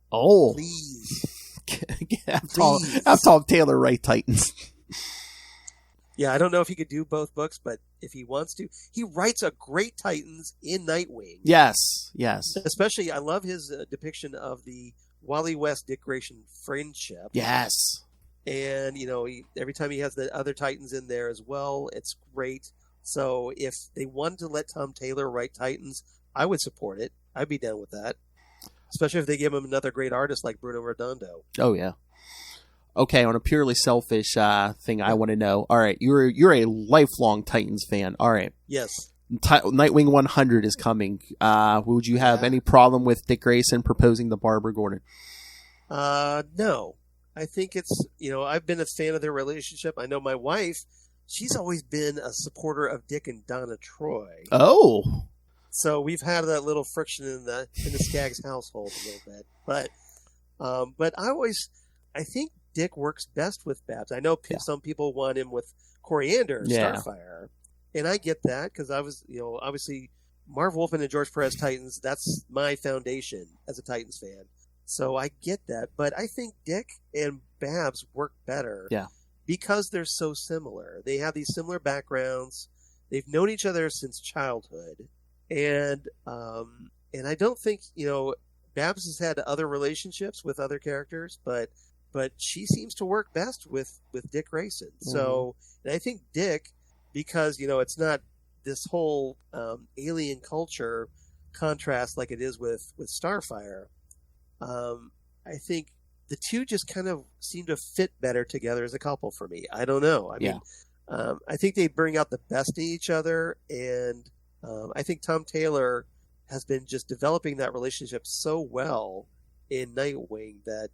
[SPEAKER 1] Oh.
[SPEAKER 2] Please.
[SPEAKER 1] Have Tom Taylor write Titans.
[SPEAKER 2] Yeah, I don't know if he could do both books, but if he wants to, he writes a great Titans in Nightwing.
[SPEAKER 1] Yes.
[SPEAKER 2] Especially, I love his depiction of the Wally West Dick Grayson friendship.
[SPEAKER 1] Yes.
[SPEAKER 2] And, every time he has the other Titans in there as well, it's great. So if they wanted to let Tom Taylor write Titans, I would support it. I'd be down with that. Especially if they give him another great artist like Bruno Redondo.
[SPEAKER 1] Oh, yeah. Okay, on a purely selfish thing, I want to know. All right, you're a lifelong Titans fan. All right.
[SPEAKER 2] Yes.
[SPEAKER 1] Nightwing 100 is coming. Would you have any problem with Dick Grayson proposing to Barbara Gordon?
[SPEAKER 2] No. I think it's, I've been a fan of their relationship. I know my wife, she's always been a supporter of Dick and Donna Troy.
[SPEAKER 1] Oh.
[SPEAKER 2] So we've had that little friction in the Skaggs household a little bit. But I think Dick works best with Babs. I know some people want him with Coriander, Starfire. And I get that because I was, obviously Marv Wolfman and George Perez Titans, that's my foundation as a Titans fan. So I get that. But I think Dick and Babs work better because they're so similar. They have these similar backgrounds. They've known each other since childhood. And I don't think, Babs has had other relationships with other characters, but she seems to work best with Dick Grayson. So, and I think Dick, because, it's not this whole alien culture contrast like it is with Starfire, I think the two just kind of seem to fit better together as a couple for me. I don't know. I mean, I think they bring out the best in each other, and I think Tom Taylor has been just developing that relationship so well in Nightwing that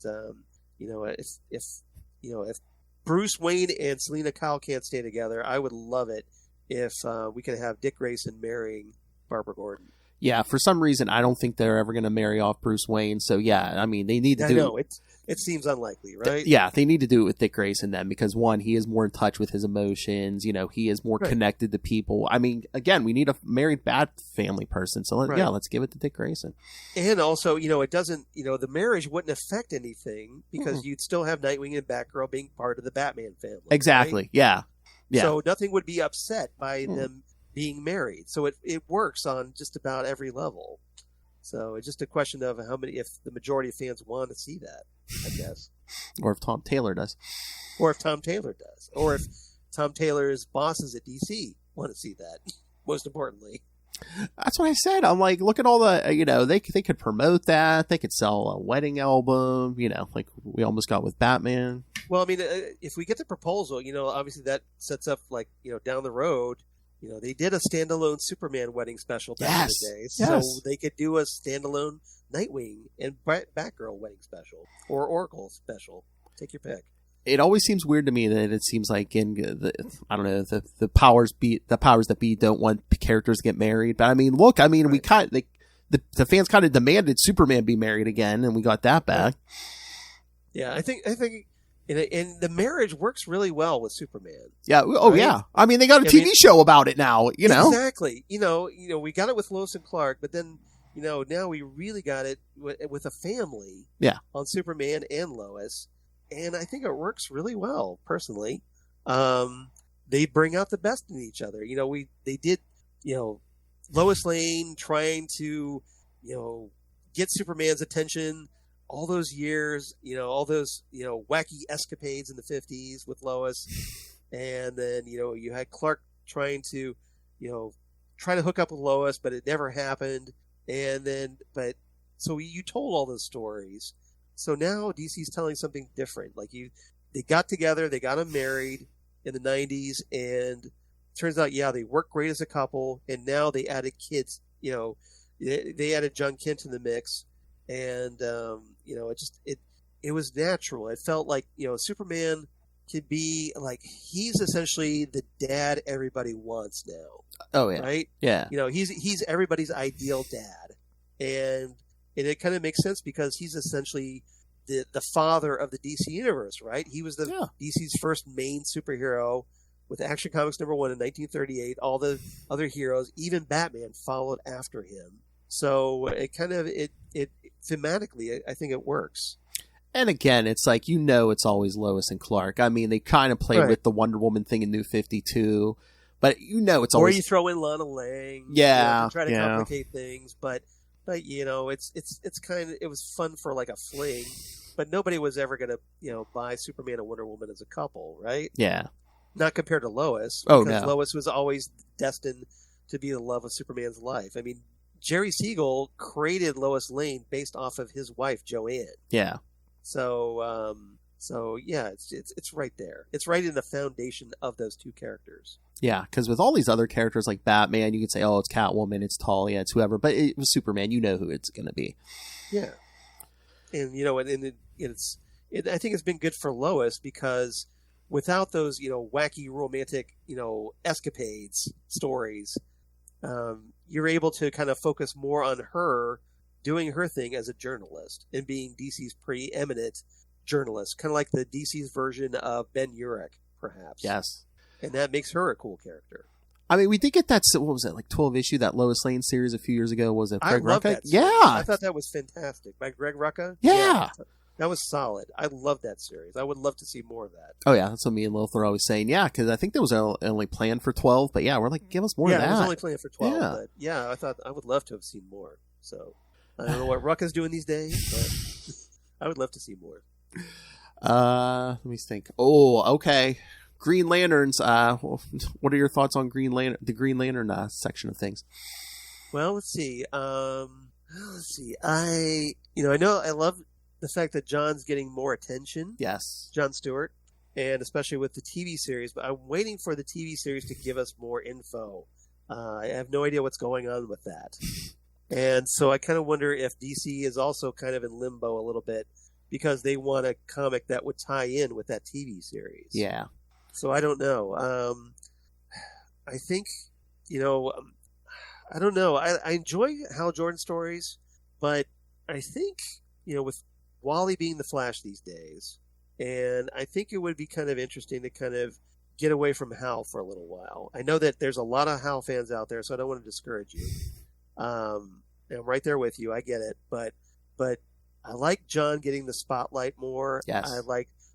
[SPEAKER 2] if Bruce Wayne and Selena Kyle can't stay together, I would love it if we could have Dick Grayson marrying Barbara Gordon.
[SPEAKER 1] Yeah, for some reason, I don't think they're ever going to marry off Bruce Wayne. So, yeah, I mean, they need to do
[SPEAKER 2] it. It seems unlikely, right?
[SPEAKER 1] They need to do it with Dick Grayson then because, one, he is more in touch with his emotions. He is more connected to people. I mean, again, we need a married bad family person. So, let's give it to Dick Grayson. And
[SPEAKER 2] also, it doesn't, the marriage wouldn't affect anything because you'd still have Nightwing and Batgirl being part of the Batman family.
[SPEAKER 1] Exactly,
[SPEAKER 2] right?
[SPEAKER 1] Yeah.
[SPEAKER 2] So nothing would be upset by them being married. So it works on just about every level. So it's just a question of if the majority of fans want to see that, I guess.
[SPEAKER 1] Or if Tom Taylor does.
[SPEAKER 2] Or if Tom Taylor's bosses at DC want to see that, most importantly.
[SPEAKER 1] That's what I said. I'm like, look at all the, they could promote that. They could sell a wedding album, like we almost got with Batman.
[SPEAKER 2] Well, I mean, if we get the proposal, obviously that sets up down the road. They did a standalone Superman wedding special back in the day. So they could do a standalone Nightwing and Batgirl wedding special or Oracle special. Take your pick.
[SPEAKER 1] It always seems weird to me that it seems like in the powers that be don't want characters to get married. But I mean, look, we the fans kind of demanded Superman be married again, and we got that back.
[SPEAKER 2] Yeah, I think. And the marriage works really well with Superman.
[SPEAKER 1] Yeah. Oh, right? Yeah. I mean, they got a TV show about it now,
[SPEAKER 2] Exactly. We got it with Lois and Clark, but then, now we really got it with a family.
[SPEAKER 1] Yeah.
[SPEAKER 2] On Superman and Lois. And I think it works really well, personally. They bring out the best in each other. They did, Lois Lane trying to, get Superman's attention all those years, all those, wacky escapades in the 50s with Lois. And then, you had Clark trying to, try to hook up with Lois, but it never happened. And then, so you told all those stories. So now DC's telling something different. Like they got together, they got them married in the 90s, and it turns out, they worked great as a couple, and now they added kids. They added John Kent in the mix, and it was natural. It felt like Superman could be like, he's essentially the dad everybody wants now.
[SPEAKER 1] Oh yeah,
[SPEAKER 2] right?
[SPEAKER 1] Yeah,
[SPEAKER 2] he's everybody's ideal dad, and it kind of makes sense because he's essentially the father of the DC universe, right? He was DC's first main superhero with Action Comics #1 in 1938. All the other heroes, even Batman, followed after him. So it kind of it thematically, I think it works.
[SPEAKER 1] And again, it's like, it's always Lois and Clark. I mean, they kind of played with the Wonder Woman thing in New 52, but it's always... Or
[SPEAKER 2] you throw in Lana Lang.
[SPEAKER 1] Yeah.
[SPEAKER 2] Try to complicate things, but it's kind of... It was fun for like a fling, but nobody was ever going to, buy Superman and Wonder Woman as a couple, right?
[SPEAKER 1] Yeah.
[SPEAKER 2] Not compared to Lois.
[SPEAKER 1] Oh,
[SPEAKER 2] because
[SPEAKER 1] no.
[SPEAKER 2] Lois was always destined to be the love of Superman's life. I mean, Jerry Siegel created Lois Lane based off of his wife, Joanne.
[SPEAKER 1] Yeah.
[SPEAKER 2] So it's right there. It's right in the foundation of those two characters.
[SPEAKER 1] Yeah, because with all these other characters like Batman, you could say, oh, it's Catwoman, it's Talia, it's whoever, but it was Superman. You know who it's going to be. Yeah,
[SPEAKER 2] and I think it's been good for Lois because without those wacky romantic escapades stories, you're able to kind of focus more on her doing her thing as a journalist and being DC's preeminent journalist, kind of like the DC's version of Ben Urich, perhaps.
[SPEAKER 1] Yes.
[SPEAKER 2] And that makes her a cool character.
[SPEAKER 1] I mean, we did get that, what was it, like 12 issue, that Lois Lane series a few years ago. Was it Greg Rucka?
[SPEAKER 2] That
[SPEAKER 1] yeah.
[SPEAKER 2] I thought that was fantastic. By Greg Rucka?
[SPEAKER 1] Yeah.
[SPEAKER 2] That was solid. I love that series. I would love to see more of that.
[SPEAKER 1] Oh, yeah. That's what me and Lilith were always saying. Yeah, because I think there was only planned for 12, but we're like, give us more of that.
[SPEAKER 2] Yeah, it was only planned for 12. But I thought I would love to have seen more. So I don't know what Rucka's doing these days, but I would love to see more.
[SPEAKER 1] Let me think. Oh, okay. Green Lanterns. What are your thoughts on the Green Lantern section of things?
[SPEAKER 2] Well, let's see. I love the fact that John's getting more attention.
[SPEAKER 1] Yes.
[SPEAKER 2] Jon Stewart, and especially with the TV series. But I'm waiting for the TV series to give us more info. I have no idea what's going on with that. And so I kind of wonder if DC is also kind of in limbo a little bit because they want a comic that would tie in with that TV series.
[SPEAKER 1] Yeah.
[SPEAKER 2] So I don't know. I think, I don't know. I enjoy Hal Jordan stories, but I think, with Wally being the Flash these days, and I think it would be kind of interesting to kind of get away from Hal for a little while. I know that there's a lot of Hal fans out there, so I don't want to discourage you. I'm right there with you. I get it, but I like John getting the spotlight more.
[SPEAKER 1] Yes.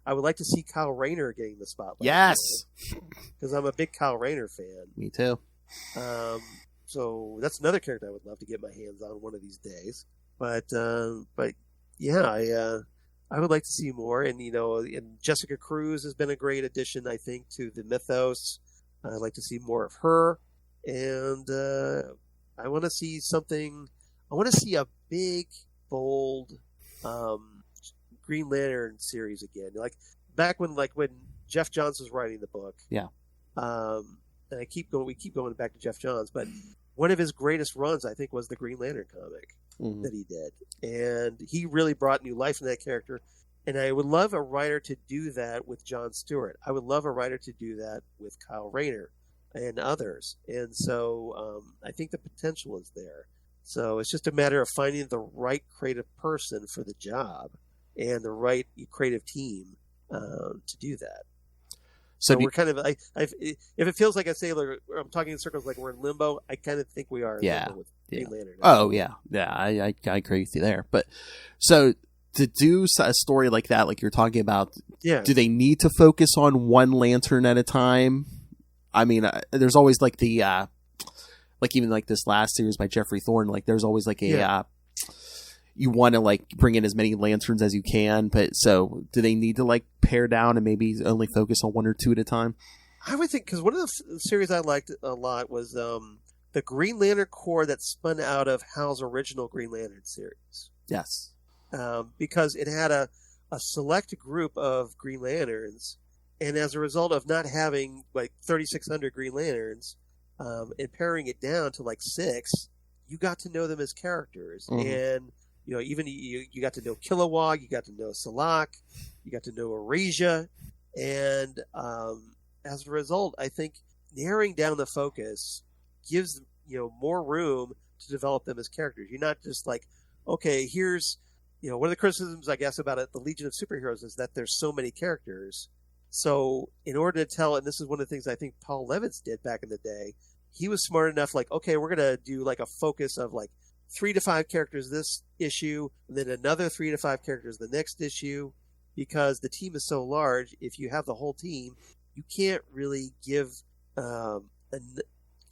[SPEAKER 2] I would like to see Kyle Rayner getting the spotlight.
[SPEAKER 1] Yes,
[SPEAKER 2] because I'm a big Kyle Rayner fan.
[SPEAKER 1] Me too.
[SPEAKER 2] So that's another character I would love to get my hands on one of these days. But yeah, I would like to see more. And and Jessica Cruz has been a great addition, I think, to the mythos. I'd like to see more of her, and I want to see something. I want to see a big, bold Green Lantern series again, like back when Jeff Johns was writing the book.
[SPEAKER 1] Yeah.
[SPEAKER 2] And we keep going back to Jeff Johns, but one of his greatest runs, I think, was the Green Lantern comic that he did, and he really brought new life in that character. And I would love a writer to do that with Jon Stewart. I would love a writer to do that with Kyle Rayner and others. And so I think the potential is there. So it's just a matter of finding the right creative person for the job and the right creative team to do that. So we're kind of, if it feels like I say, like, I'm talking in circles like we're in limbo, I kind of think we are in limbo with Green Lantern.
[SPEAKER 1] Oh, yeah. Yeah, I agree with you there. But so to do a story like that, like you're talking about, do they need to focus on one lantern at a time? I mean, there's always like the, like even like this last series by Jeffrey Thorne, like there's always like a, you want to like bring in as many lanterns as you can, but so do they need to like pare down and maybe only focus on one or two at a time?
[SPEAKER 2] I would think, because one of the series I liked a lot was the the Green Lantern Corps that spun out of Hal's original Green Lantern series.
[SPEAKER 1] Yes.
[SPEAKER 2] Because it had a select group of Green Lanterns, and as a result of not having like 3,600 Green Lanterns, and paring it down to like 6, you got to know them as characters.
[SPEAKER 1] Mm-hmm.
[SPEAKER 2] And, even you got to know Kilowog, you got to know Salak, you got to know Erasia. And as a result, I think narrowing down the focus gives, more room to develop them as characters. You're not just like, okay, here's, one of the criticisms, I guess, about it, the Legion of Superheroes is that there's so many characters. So in order to tell, and this is one of the things I think Paul Levitz did back in the day, he was smart enough, like, okay, we're going to do like a focus of like 3 to 5 characters this issue, and then another 3 to 5 characters the next issue, because the team is so large. If you have the whole team, you can't really give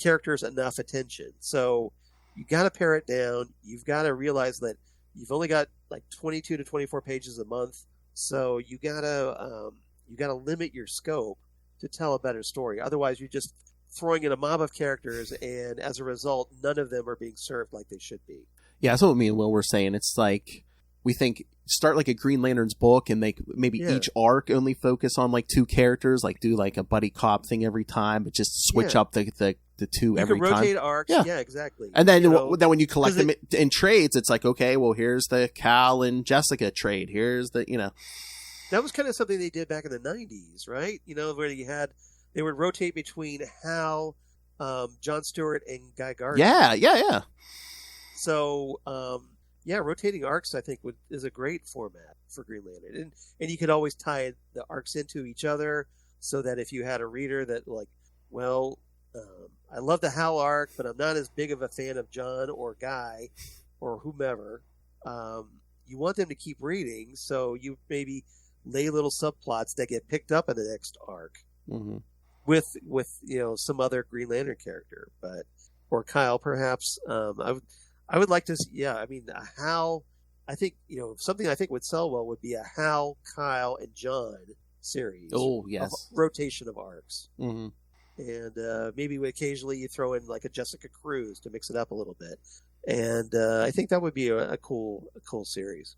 [SPEAKER 2] characters enough attention. So you got to pare it down. You've got to realize that you've only got like 22 to 24 pages a month, so you gotta limit your scope to tell a better story. Otherwise, you're just throwing in a mob of characters, and as a result, none of them are being served like they should be.
[SPEAKER 1] Yeah, that's what me and Will were saying. It's like we think start like a Green Lantern's book, and maybe each arc only focus on like 2 characters, like do like a buddy cop thing every time, but just switch up the 2 every time. You can
[SPEAKER 2] rotate arcs. Yeah, exactly.
[SPEAKER 1] And then then when you collect them in trades, it's like, okay, well, here's the Cal and Jessica trade. Here's the
[SPEAKER 2] That was kind of something they did back in the 90s, right? Where they would rotate between Hal, John Stewart, and Guy Gardner.
[SPEAKER 1] Yeah.
[SPEAKER 2] So, rotating arcs, I think, is a great format for Green Lantern. And you could always tie the arcs into each other, so that if you had a reader that, like, well, I love the Hal arc, but I'm not as big of a fan of John or Guy or whomever, you want them to keep reading, so you maybe lay little subplots that get picked up in the next arc.
[SPEAKER 1] Mm-hmm.
[SPEAKER 2] With some other Green Lantern character, or Kyle perhaps. I would like to see, a Hal. I think something I think would sell well would be a Hal, Kyle, and John series.
[SPEAKER 1] Oh yes,
[SPEAKER 2] rotation of arcs.
[SPEAKER 1] Mm-hmm.
[SPEAKER 2] And maybe occasionally you throw in like a Jessica Cruz to mix it up a little bit. And I think that would be a cool series.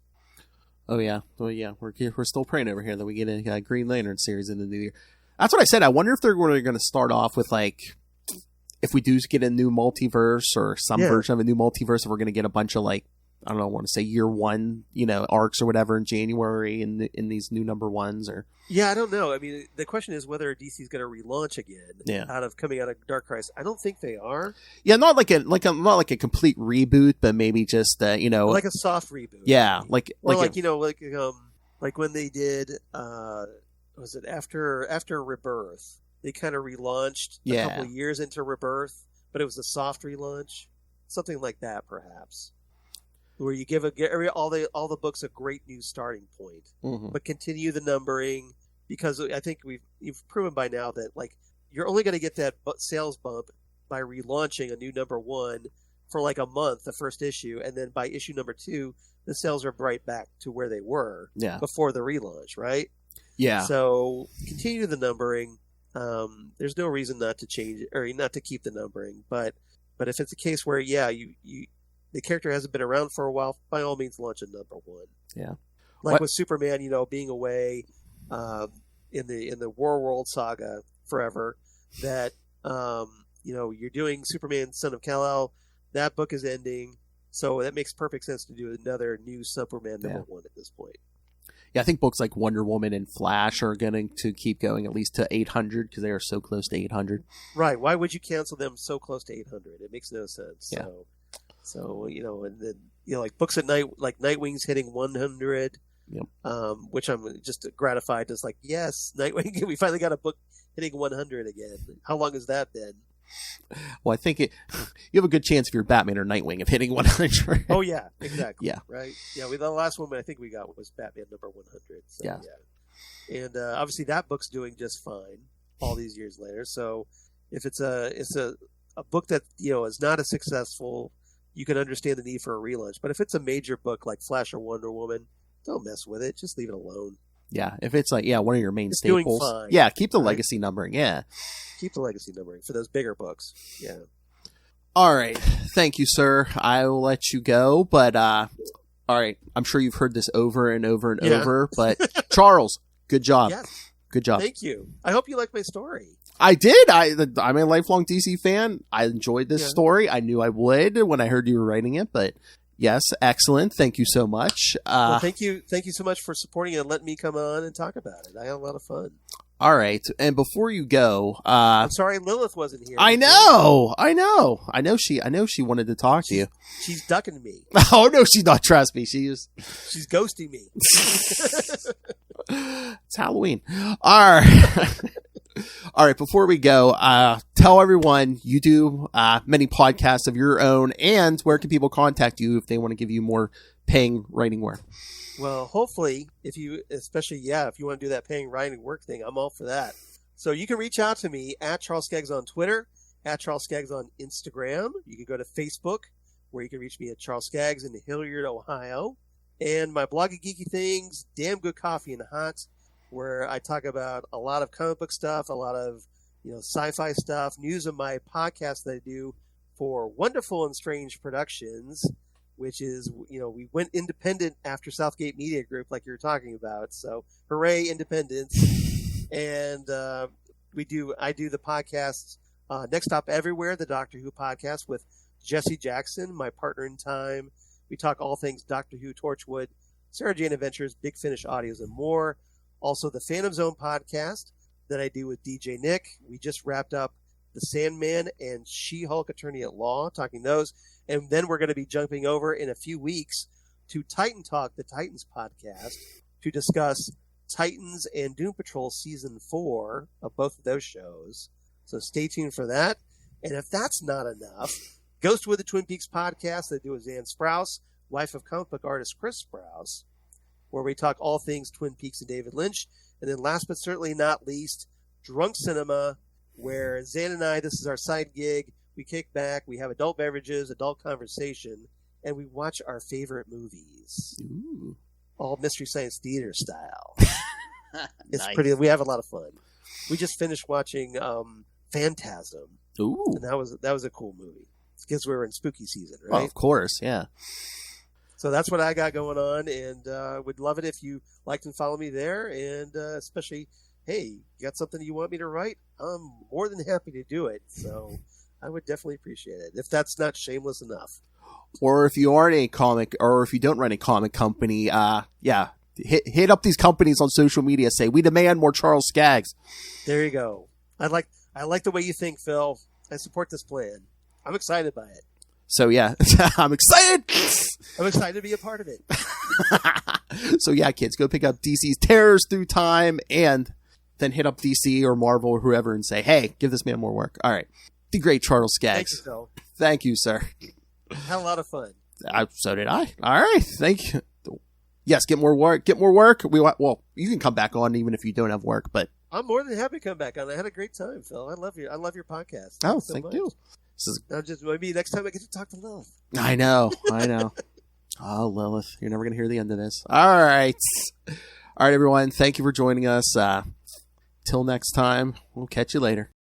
[SPEAKER 1] Oh yeah, we're still praying over here that we get a Green Lantern series in the new year. That's what I said. I wonder if they're going to start off with like, if we do get a new multiverse or some version of a new multiverse, if we're going to get a bunch of like, I don't know, I want to say year 1, arcs or whatever in January in these new number 1s or.
[SPEAKER 2] Yeah, I don't know. I mean, the question is whether DC is going to relaunch again coming out of Dark Crisis. I don't think they are.
[SPEAKER 1] Yeah, not like a complete reboot, but maybe just
[SPEAKER 2] like a soft reboot.
[SPEAKER 1] Yeah,
[SPEAKER 2] like when they did. Was it after Rebirth? They kind of relaunched a couple of years into Rebirth, but it was a soft relaunch, something like that, perhaps, where you give all the books a great new starting point, but continue the numbering, because I think you've proven by now that like you're only going to get that sales bump by relaunching a new number 1 for like a month, the first issue, and then by issue number 2, the sales are right back to where they were before the relaunch, right?
[SPEAKER 1] Yeah.
[SPEAKER 2] So continue the numbering. There's no reason not to change it, or not to keep the numbering. But if it's a case where the character hasn't been around for a while, by all means launch a number 1.
[SPEAKER 1] Yeah.
[SPEAKER 2] Like with Superman, being away in the War World saga forever. That you're doing Superman, Son of Kal-El. That book is ending, so that makes perfect sense to do another new Superman number 1 at this point.
[SPEAKER 1] Yeah, I think books like Wonder Woman and Flash are going to keep going at least to 800 because they are so close to 800.
[SPEAKER 2] Right. Why would you cancel them so close to 800? It makes no sense.
[SPEAKER 1] Yeah.
[SPEAKER 2] So and then like books at night, like Nightwing's hitting 100.
[SPEAKER 1] Yep.
[SPEAKER 2] Which I'm just gratified. Just like, yes, Nightwing, we finally got a book hitting 100 again. How long has that been?
[SPEAKER 1] Well, I think you have a good chance if you're Batman or Nightwing of hitting 100.
[SPEAKER 2] Oh yeah, exactly.
[SPEAKER 1] Yeah.
[SPEAKER 2] Right. Yeah. The last one I think we got was Batman number 100. So, yeah. And obviously that book's doing just fine all these years later. So if it's a book that is not as successful, you can understand the need for a relaunch. But if it's a major book like Flash or Wonder Woman, don't mess with it. Just leave it alone.
[SPEAKER 1] Yeah, if it's like one of your main staples,
[SPEAKER 2] doing fine,
[SPEAKER 1] yeah, keep the legacy numbering. Yeah,
[SPEAKER 2] keep the legacy numbering for those bigger books. Yeah.
[SPEAKER 1] All right. Thank you, sir. I will let you go, but all right. I'm sure you've heard this over and over and over, but Charles, good job.
[SPEAKER 2] Yes.
[SPEAKER 1] Good job.
[SPEAKER 2] Thank you. I hope you like my story.
[SPEAKER 1] I did. I'm a lifelong DC fan. I enjoyed this story. I knew I would when I heard you were writing it, but yes, excellent. Thank you so much.
[SPEAKER 2] Well, thank you so much for supporting it and letting me come on and talk about it. I had a lot of fun.
[SPEAKER 1] All right. And before you go,
[SPEAKER 2] I'm sorry Lilith wasn't here.
[SPEAKER 1] I know she wanted to talk to you.
[SPEAKER 2] She's ducking me.
[SPEAKER 1] Oh no, she's not. Trust me. She's
[SPEAKER 2] ghosting me.
[SPEAKER 1] It's Halloween. All right. All right. Before we go, tell everyone you do many podcasts of your own, and where can people contact you if they want to give you more paying writing work?
[SPEAKER 2] Well, hopefully, if you want to do that paying writing work thing, I'm all for that. So you can reach out to me at Charles Skaggs on Twitter, at Charles Skaggs on Instagram. You can go to Facebook, where you can reach me at Charles Skaggs in Hilliard, Ohio. And my blog of geeky things, Damn Good Coffee and Hot, where I talk about a lot of comic book stuff, a lot of sci-fi stuff, news of my podcast that I do for Wonderful and Strange Productions, which is, we went independent after Southgate Media Group, like you were talking about. So, hooray, independence! And I do the podcast Next Stop Everywhere, the Doctor Who podcast with Jesse Jackson, my partner in time. We talk all things Doctor Who, Torchwood, Sarah Jane Adventures, Big Finish Audios, and more. Also, the Phantom Zone podcast that I do with DJ Nick. We just wrapped up The Sandman and She-Hulk Attorney at Law, talking those. And then we're going to be jumping over in a few weeks to Titan Talk, the Titans podcast, to discuss Titans and Doom Patrol Season 4 of both of those shows. So stay tuned for that. And if that's not enough, Ghostwood, the Twin Peaks podcast that I do with Zan Sprouse, wife of comic book artist Chris Sprouse, where we talk all things Twin Peaks and David Lynch. And then last but certainly not least, Drunk Cinema, where Zan and I, this is our side gig. We kick back, we have adult beverages, adult conversation, and we watch our favorite movies.
[SPEAKER 1] Ooh.
[SPEAKER 2] All Mystery Science Theater style. It's
[SPEAKER 1] Nice.
[SPEAKER 2] pretty. We have a lot of fun. We just finished watching Phantasm.
[SPEAKER 1] Ooh.
[SPEAKER 2] And that was a cool movie. Because we were in spooky season, right?
[SPEAKER 1] Well, of course, yeah.
[SPEAKER 2] So that's what I got going on, and would love it if you liked and follow me there, and especially, hey, you got something you want me to write? I'm more than happy to do it. So I would definitely appreciate it, if that's not shameless enough.
[SPEAKER 1] Or if you aren't a comic, or if you don't run a comic company, hit up these companies on social media. Say, we demand more Charles Skaggs.
[SPEAKER 2] There you go. I like the way you think, Phil. I support this plan. I'm excited by it.
[SPEAKER 1] So yeah, I'm excited.
[SPEAKER 2] I'm excited to be a part of it.
[SPEAKER 1] So yeah, kids, go pick up DC's Terrors Through Time, and then hit up DC or Marvel or whoever and say, hey, give this man more work. All right. The great Charles Skaggs.
[SPEAKER 2] Thank you, Phil.
[SPEAKER 1] Thank you, sir.
[SPEAKER 2] Had a lot of fun.
[SPEAKER 1] So did I. All right. Thank you. Yes, get more work. Get more work. Well, you can come back on even if you don't have work, but
[SPEAKER 2] I'm more than happy to come back on. I had a great time, Phil. I love your podcast.
[SPEAKER 1] Oh,
[SPEAKER 2] so
[SPEAKER 1] thank
[SPEAKER 2] much.
[SPEAKER 1] you.
[SPEAKER 2] Maybe next time I get to talk to Lilith.
[SPEAKER 1] I know. Oh, Lilith, you're never going to hear the end of this. All right, everyone. Thank you for joining us. Till next time, we'll catch you later.